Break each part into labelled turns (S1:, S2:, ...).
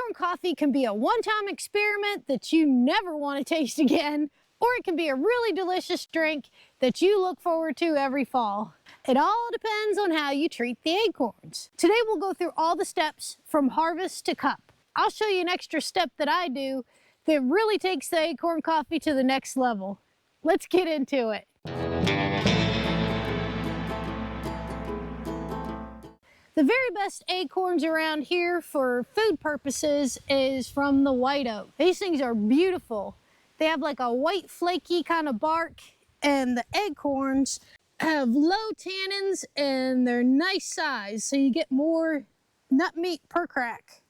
S1: Acorn coffee can be a one-time experiment that you never want to taste again, or it can be a really delicious drink that you look forward to every fall. It all depends on how you treat the acorns. Today we'll go through all the steps from harvest to cup. I'll show you an extra step that I do that really takes the acorn coffee to the next level. Let's get into it. The very best acorns around here for food purposes is from the white oak. These things are beautiful. They have like a white flaky kind of bark, and the acorns have low tannins and they're nice size, so you get more nut meat per crack.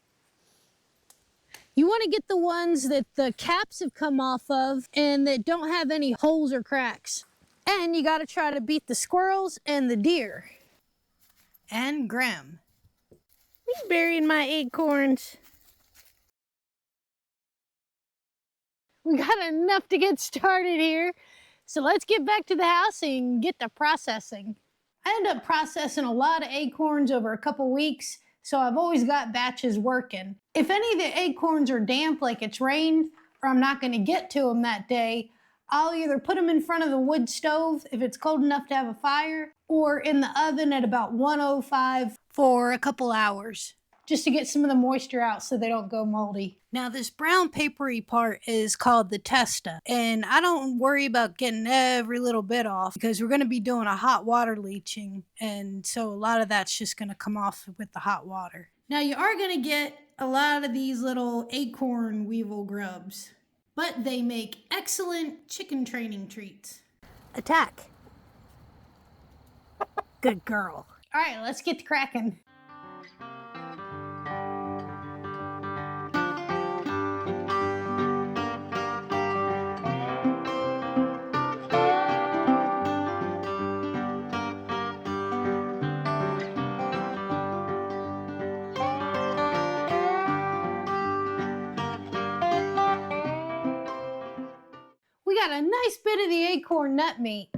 S1: You want to get the ones that the caps have come off of and that don't have any holes or cracks. And you got to try to beat the squirrels and the deer. And Graham. He's burying my acorns. We got enough to get started here. So let's get back to the house and get to processing. I end up processing a lot of acorns over a couple weeks, so I've always got batches working. If any of the acorns are damp like it's rained, or I'm not gonna get to them that day, I'll either put them in front of the wood stove if it's cold enough to have a fire, or in the oven at about 105 for a couple hours, just to get some of the moisture out so they don't go moldy. Now this brown papery part is called the testa, and I don't worry about getting every little bit off because we're going to be doing a hot water leaching, and so a lot of that's just going to come off with the hot water. Now you are going to get a lot of these little acorn weevil grubs, but they make excellent chicken training treats. Attack. Good girl. All right, let's get to cracking. We got a nice bit of the acorn nut meat.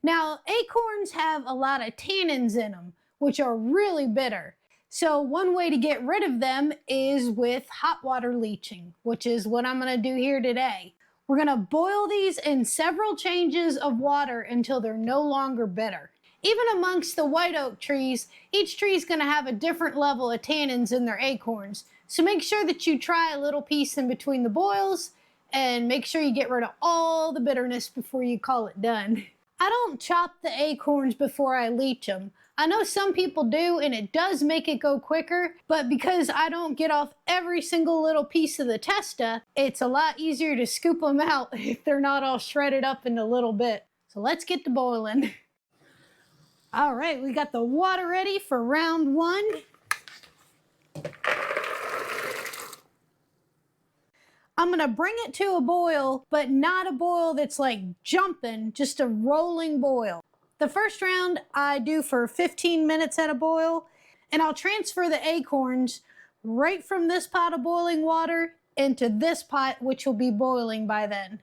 S1: Now, acorns have a lot of tannins in them, which are really bitter. So one way to get rid of them is with hot water leaching, which is what I'm gonna do here today. We're gonna boil these in several changes of water until they're no longer bitter. Even amongst the white oak trees, each tree is gonna have a different level of tannins in their acorns. So make sure that you try a little piece in between the boils and make sure you get rid of all the bitterness before you call it done. I don't chop the acorns before I leach them. I know some people do, and it does make it go quicker, but because I don't get off every single little piece of the testa, it's a lot easier to scoop them out if they're not all shredded up into little bit. So let's get to boiling. All right, we got the water ready for round one. I'm gonna bring it to a boil, but not a boil that's like jumping, just a rolling boil. The first round I do for 15 minutes at a boil, and I'll transfer the acorns right from this pot of boiling water into this pot, which will be boiling by then.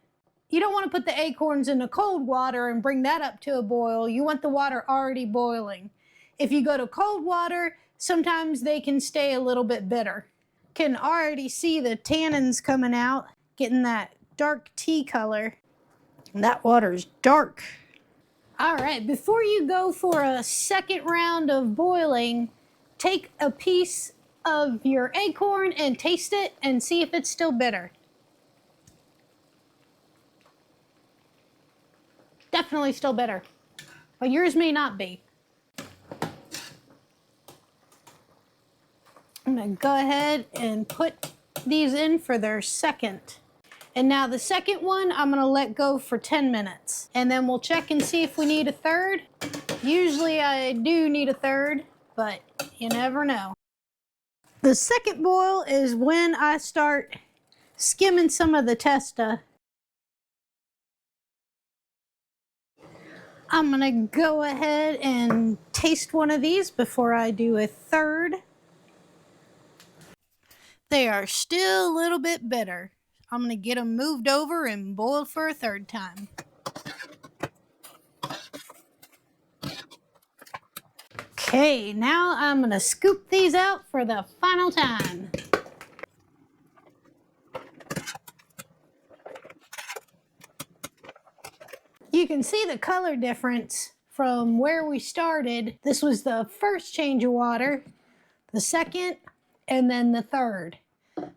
S1: You don't wanna put the acorns in the cold water and bring that up to a boil. You want the water already boiling. If you go to cold water, sometimes they can stay a little bit bitter. Can already see the tannins coming out, getting that dark tea color. That water's dark. All right, before you go for a second round of boiling, take a piece of your acorn and taste it and see if it's still bitter. Definitely still bitter, but yours may not be. I'm gonna go ahead and put these in for their second. And now the second one, I'm gonna let go for 10 minutes. And then we'll check and see if we need a third. Usually I do need a third, but you never know. The second boil is when I start skimming some of the testa. I'm gonna go ahead and taste one of these before I do a third. They are still a little bit bitter. I'm going to get them moved over and boiled for a third time. Okay, now I'm going to scoop these out for the final time. You can see the color difference from where we started. This was the first change of water, the second, and then the third.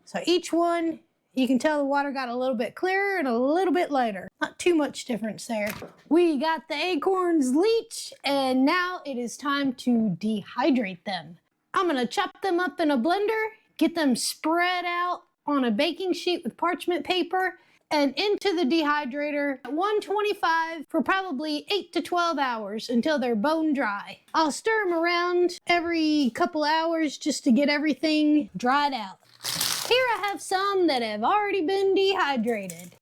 S1: So each one, you can tell the water got a little bit clearer and a little bit lighter. Not too much difference there. We got the acorns leached, and now it is time to dehydrate them. I'm gonna chop them up in a blender, get them spread out on a baking sheet with parchment paper, and into the dehydrator at 125 for probably 8 to 12 hours until they're bone dry. I'll stir them around every couple hours just to get everything dried out. Here I have some that have already been dehydrated.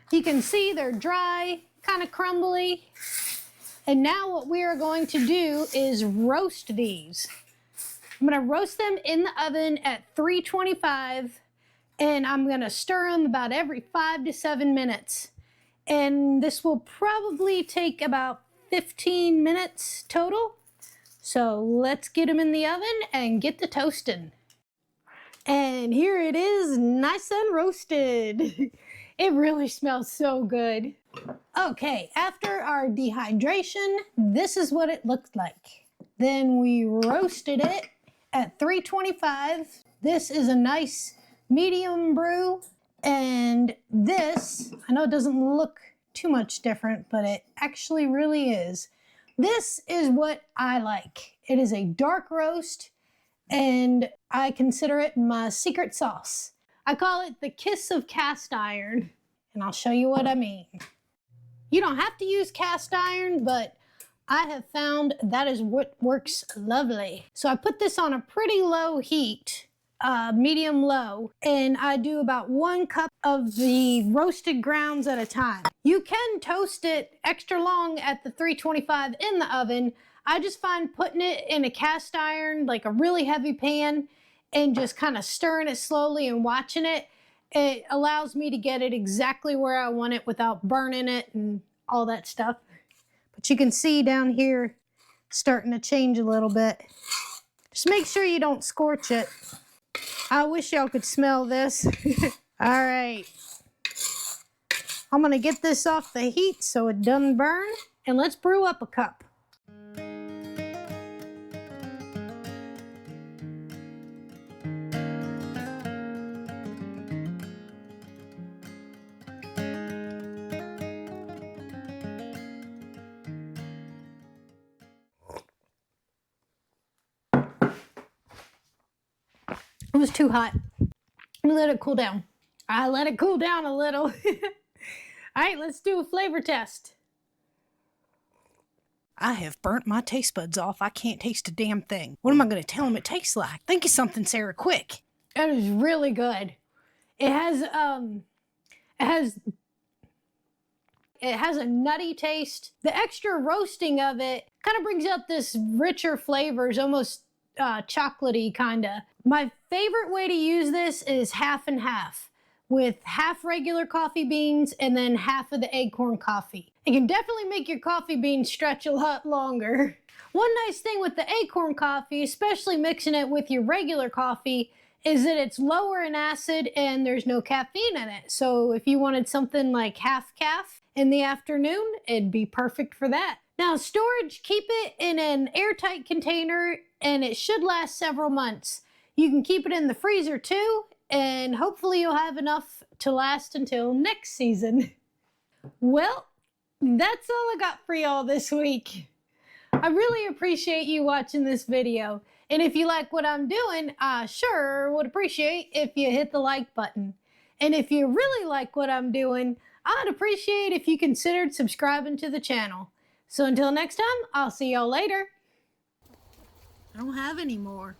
S1: You can see they're dry, kind of crumbly. And now what we are going to do is roast these. I'm gonna roast them in the oven at 325, and I'm gonna stir them about every 5 to 7 minutes. And this will probably take about 15 minutes total. So let's get them in the oven and get to toasting. And here it is, nice and roasted. It really smells so good. Okay, after our dehydration, this is what it looked like. Then we roasted it at 325. This is a nice medium brew. And this, I know it doesn't look too much different, but it actually really is. This is what I like. It is a dark roast, and I consider it my secret sauce. I call it the kiss of cast iron, and I'll show you what I mean. You don't have to use cast iron, but I have found that is what works lovely. So I put this on a pretty low heat, medium low, and I do about 1 cup of the roasted grounds at a time. You can toast it extra long at the 325 in the oven. I just find putting it in a cast iron, like a really heavy pan, and just kind of stirring it slowly and watching it, it allows me to get it exactly where I want it without burning it and all that stuff. But you can see down here, starting to change a little bit. Just make sure you don't scorch it. I wish y'all could smell this. All right. I'm gonna get this off the heat so it doesn't burn, and let's brew up a cup. It was too hot. Let it cool down. I let it cool down a little. All right, let's do a flavor test. I have burnt my taste buds off. I can't taste a damn thing. What am I gonna tell them it tastes like? Think of something, Sarah, quick. It is really good. It has a nutty taste. The extra roasting of it kind of brings out this richer flavors, almost chocolatey kinda. My favorite way to use this is half and half, with half regular coffee beans and then half of the acorn coffee. It can definitely make your coffee beans stretch a lot longer. One nice thing with the acorn coffee, especially mixing it with your regular coffee, is that it's lower in acid and there's no caffeine in it. So if you wanted something like half calf in the afternoon, it'd be perfect for that. Now storage, keep it in an airtight container and it should last several months. You can keep it in the freezer too, and hopefully you'll have enough to last until next season. Well, that's all I got for y'all this week. I really appreciate you watching this video. And if you like what I'm doing, I sure would appreciate if you hit the like button. And if you really like what I'm doing, I'd appreciate if you considered subscribing to the channel. So until next time, I'll see y'all later. I don't have any more.